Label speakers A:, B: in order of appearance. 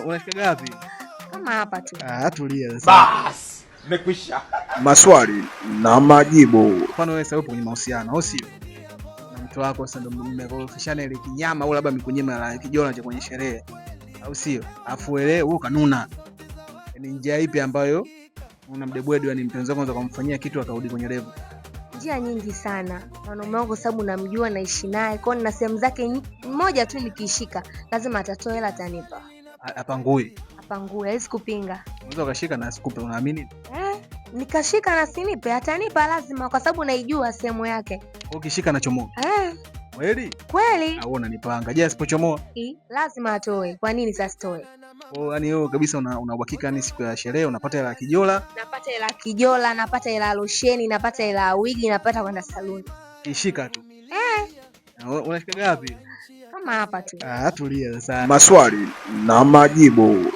A: Unashika gapi?
B: Kama hapa tu.
A: Tulia sasa.
C: Bas, nimekwisha.
D: Maswali na majibu.
A: Mfano wewe sasa upo kwenye mahusiano, au sio? Na mtu wako sasa ndio mmekorofishana ile kinyama au labda mikunyima la kijona cha kwenye sherehe. Au sio? Afu wewe ukanuna. Ni njia ipi ambayo unamdebwedi ni mpenzi wako unaweza kumfanyia kitu akarudi kwenye level?
B: Njia nyingi sana. Mwanaume wangu sababu namjua naishi naye. Kwa na sehemu zake mmoja tu nikishika, lazima atatoa hela atanipa.
A: Apangui.
B: Apangui, hawezi kupinga.
A: Unaweza ukashika na asikupe, unaamini?
B: Nikashika na sinipe, atanipa lazima kwa sababu naijua sehemu yake.
A: Ukishika na chomoa. Kweli?
B: Kweli.
A: Au unanipanga. Je, asipochomoa?
B: Lazima atoe. Kwa nini sasa toe?
A: Yaani wewe kabisa una uhakika ni siku ya sherehe unapata hela ya kijola?
B: Napata hela ya kijola, napata hela ya losheni, napata hela ya wigi, napata kwenda saluni.
A: Kishika tu. Unashika gapi?
B: Kama hapa tu.
A: Tulia sasa.
D: Maswali na majibu.